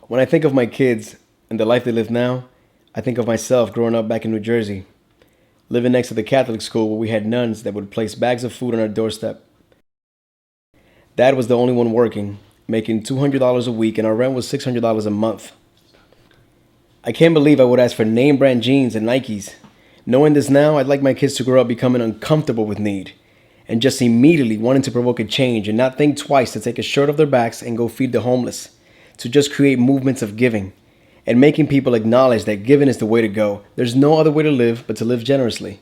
When I think of my kids and the life they live now, I think of myself growing up back in New Jersey, living next to the Catholic school where we had nuns that would place bags of food on our doorstep. Dad was the only one working, making $200 a week, and our rent was $600 a month. I can't believe I would ask for name brand jeans and Nikes. Knowing this now, I'd like my kids to grow up becoming uncomfortable with need and just immediately wanting to provoke a change and not think twice to take a shirt off their backs and go feed the homeless, to just create movements of giving and making people acknowledge that giving is the way to go. There's no other way to live but to live generously.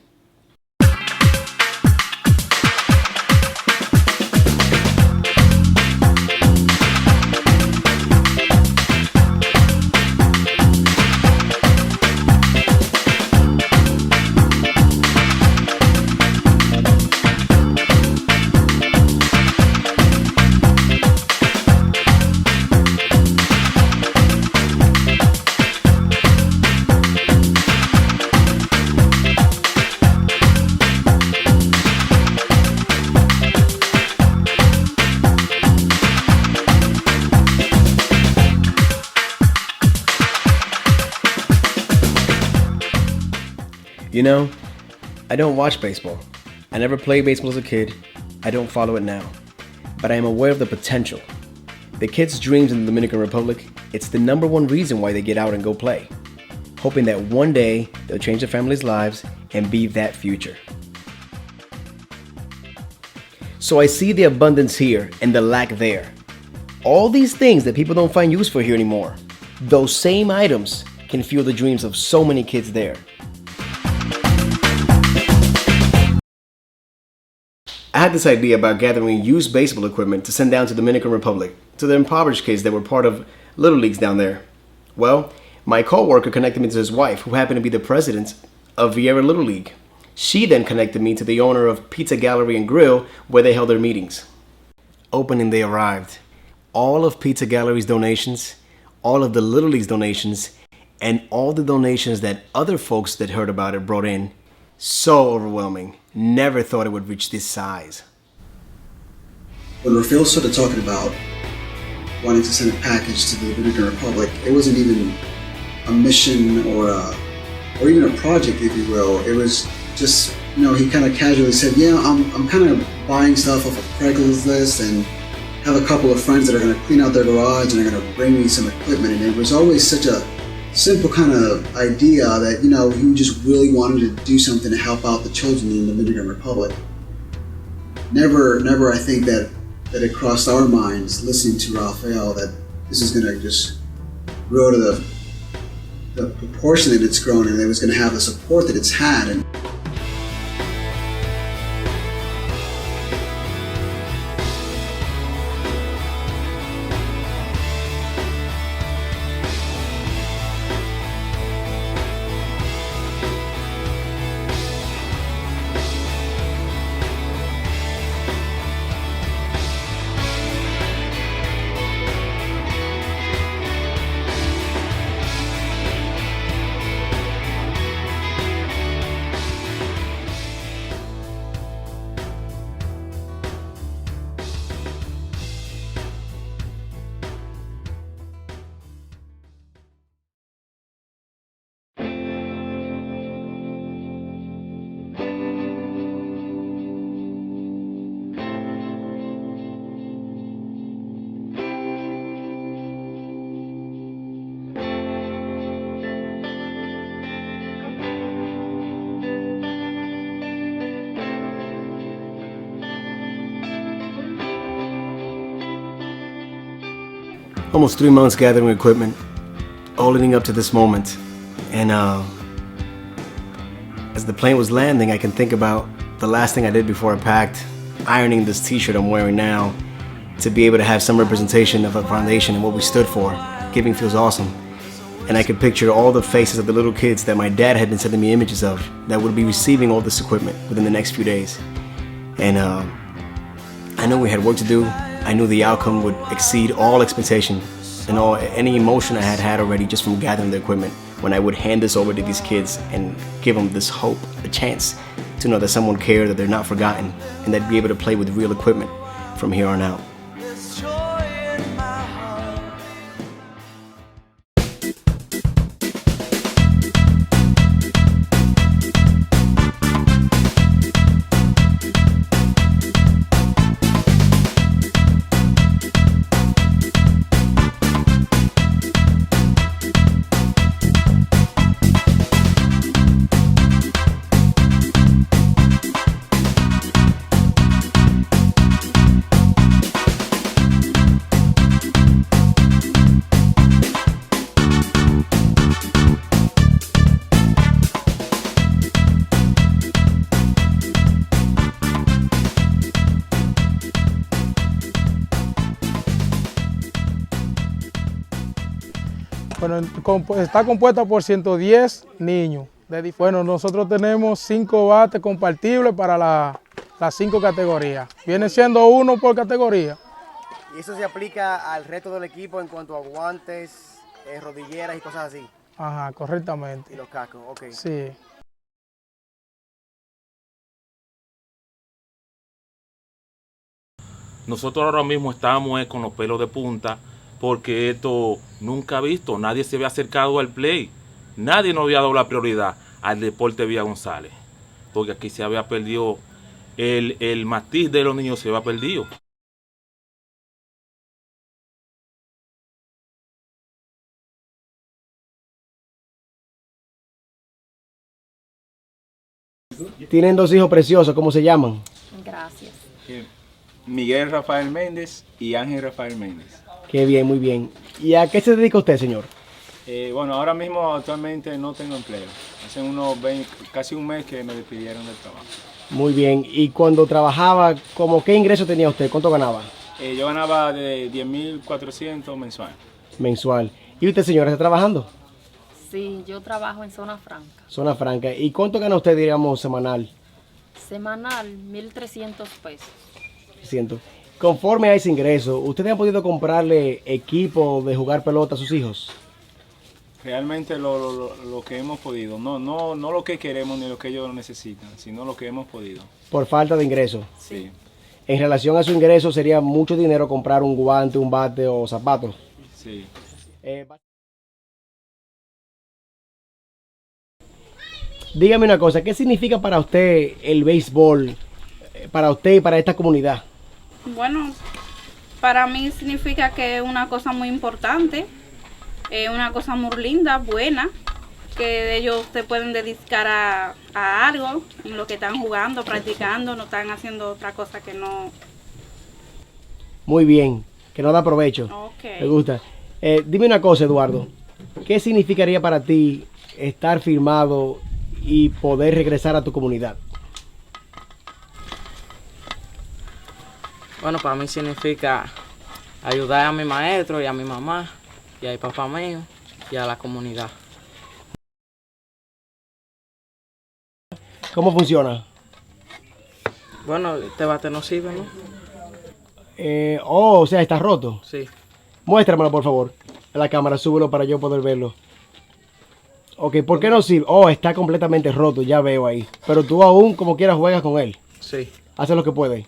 You know, I don't watch baseball. I never played baseball as a kid. I don't follow it now. But I am aware of the potential. The kids' dreams in the Dominican Republic, it's the number one reason why they get out and go play. Hoping that one day they'll change their families' lives and be that future. So I see the abundance here and the lack there. All these things that people don't find use for here anymore. Those same items can fuel the dreams of so many kids there. I had this idea about gathering used baseball equipment to send down to the Dominican Republic, to the impoverished kids that were part of Little Leagues down there. Well, my co-worker connected me to his wife, who happened to be the president of Viera Little League. She then connected me to the owner of Pizza Gallery and Grill, where they held their meetings. Opening day arrived. All of Pizza Gallery's donations, all of the Little League's donations, and all the donations that other folks that heard about it brought in. So overwhelming. Never thought it would reach this size. When Rafael started talking about wanting to send a package to the Dominican Republic, it wasn't even a mission or even a project, if you will. It was just, he kind of casually said, yeah, I'm kind of buying stuff off of Craigslist and have a couple of friends that are going to clean out their garage and are going to bring me some equipment. And it was always such a simple kind of idea that, he just really wanted to do something to help out the children in the Dominican Republic. Never, I think that it crossed our minds listening to Rafael that this is going to just grow to the proportion that it's grown and it was going to have the support that it's had. And almost 3 months gathering equipment, all leading up to this moment. And as the plane was landing, I can think about the last thing I did before I packed, ironing this t-shirt I'm wearing now to be able to have some representation of a foundation and what we stood for. Giving feels awesome. And I could picture all the faces of the little kids that my dad had been sending me images of that would be receiving all this equipment within the next few days. And I know we had work to do. I knew the outcome would exceed all expectation and any emotion I had already just from gathering the equipment when I would hand this over to these kids and give them this hope, a chance to know that someone cared, that they're not forgotten, and they'd be able to play with real equipment from here on out. Bueno, está compuesta por 110 niños. Bueno, nosotros tenemos 5 bates compartibles para las 5 categorías. Viene siendo uno por categoría. ¿Y eso se aplica al resto del equipo en cuanto a guantes, rodilleras y cosas así? Ajá, correctamente. Y los cascos, ok. Sí. Nosotros ahora mismo estamos con los pelos de punta porque esto nunca visto, nadie se había acercado al play, nadie nos había dado la prioridad al deporte Villa González, porque aquí se había perdido el matiz de los niños, se había perdido. Tienen 2 hijos preciosos, ¿cómo se llaman? Gracias. Miguel Rafael Méndez y Ángel Rafael Méndez. Qué bien, muy bien. ¿Y a qué se dedica usted, señor? Bueno, ahora mismo actualmente no tengo empleo. Hace casi un mes que me despidieron del trabajo. Muy bien. ¿Y cuando trabajaba, como qué ingreso tenía usted? ¿Cuánto ganaba? Yo ganaba de 10.400 mensual. Mensual. ¿Y usted, señora, está trabajando? Sí, yo trabajo en Zona Franca. Zona Franca. ¿Y cuánto gana usted, digamos, semanal? Semanal, 1.300 pesos. Siento. Conforme a ese ingreso, ¿ustedes han podido comprarle equipo de jugar pelota a sus hijos? Realmente lo que hemos podido. No lo que queremos ni lo que ellos necesitan, sino lo que hemos podido. Por falta de ingreso. Sí. En relación a su ingreso, sería mucho dinero comprar un guante, un bate o zapatos. Sí. Dígame una cosa, ¿qué significa para usted el béisbol, para usted y para esta comunidad? Bueno, para mí significa que es una cosa muy importante, es una cosa muy linda, buena, que ellos se pueden dedicar a algo en lo que están jugando, practicando, no están haciendo otra cosa que no. Muy bien, que no da provecho. Okay. Me gusta. Dime una cosa, Eduardo, ¿qué significaría para ti estar firmado y poder regresar a tu comunidad? Bueno, para mí significa ayudar a mi maestro y a mi mamá y al papá mío y a la comunidad. ¿Cómo funciona? Bueno, este bate no sirve, ¿no? O sea, está roto. Sí. Muéstramelo, por favor. A la cámara, súbelo para yo poder verlo. Ok, ¿por qué no sirve? Oh, está completamente roto, ya veo ahí. Pero tú aún, como quieras, juegas con él. Sí. Haces lo que puedes.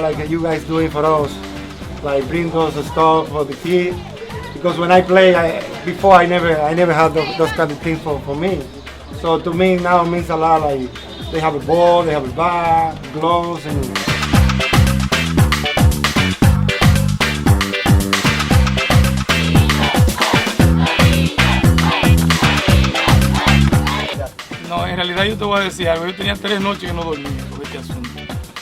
Like you guys doing for us, like bring us the stuff for the kid. Because when I play, before I never had those kind of things for me. So to me now it means a lot. Like they have a ball, they have a bat, gloves, and. No, en realidad yo te voy a decir algo. Yo tenía 3 noches que no dormía por este asunto.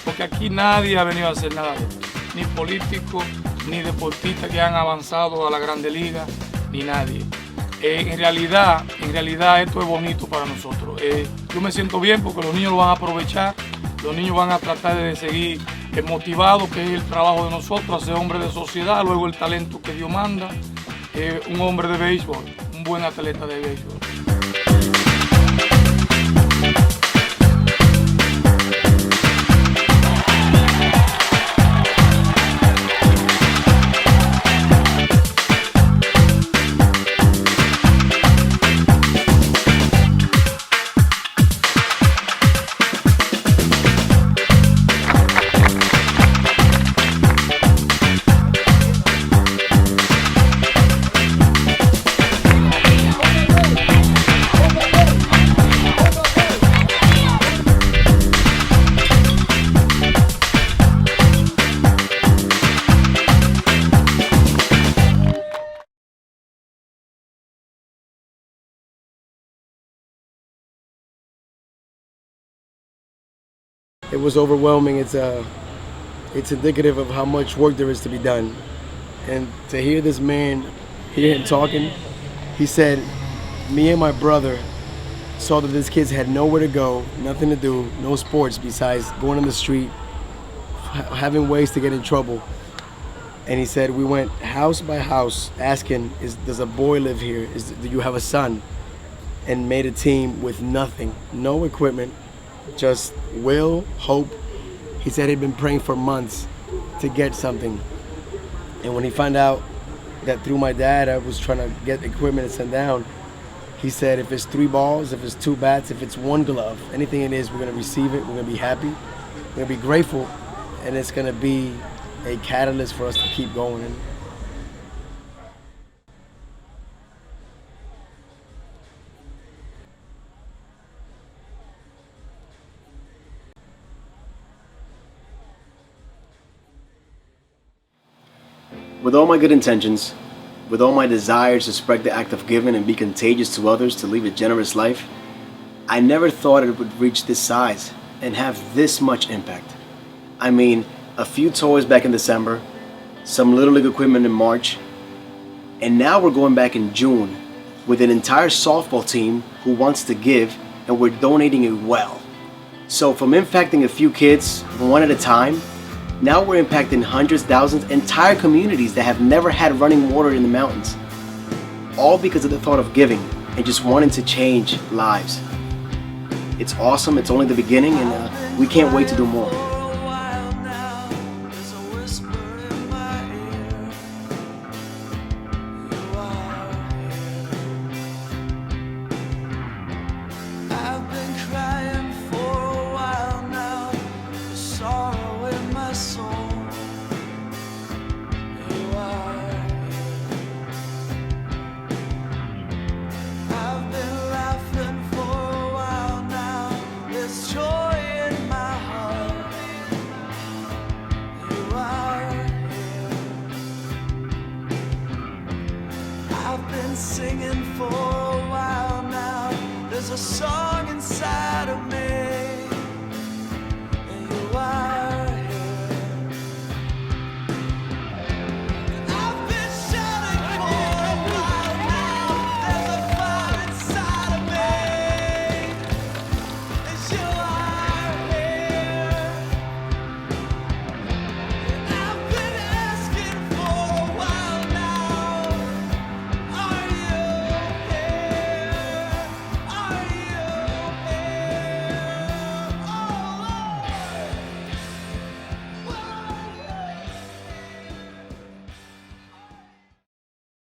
Porque aquí nadie ha venido a hacer nada de esto. Ni políticos, ni deportistas que han avanzado a la Grande Liga, ni nadie. En realidad esto es bonito para nosotros. Yo me siento bien porque los niños lo van a aprovechar. Los niños van a tratar de seguir motivados, que es el trabajo de nosotros, ser hombre de sociedad, luego el talento que Dios manda. Un hombre de béisbol, un buen atleta de béisbol. it was overwhelming. It's indicative of how much work there is to be done. And to hear this man, hear him talking, he said, me and my brother saw that these kids had nowhere to go, nothing to do, no sports besides going on the street, having ways to get in trouble. And he said, we went house by house asking, does a boy live here? Do you have a son? And made a team with nothing, no equipment, just will, hope. He said he'd been praying for months to get something. And when he found out that through my dad I was trying to get equipment and send down, he said if it's 3 balls, if it's 2 bats, if it's 1 glove, anything it is, we're gonna receive it, we're gonna be happy, we're gonna be grateful, and it's gonna be a catalyst for us to keep going. With all my good intentions, with all my desires to spread the act of giving and be contagious to others to lead a generous life, I never thought it would reach this size and have this much impact. I mean, a few toys back in December, some Little League equipment in March, and now we're going back in June with an entire softball team who wants to give, and we're donating it well. So from impacting a few kids one at a time, now we're impacting hundreds, thousands, entire communities that have never had running water in the mountains. All because of the thought of giving and just wanting to change lives. It's awesome, it's only the beginning, and we can't wait to do more. Singing for a while now. There's a song inside of me.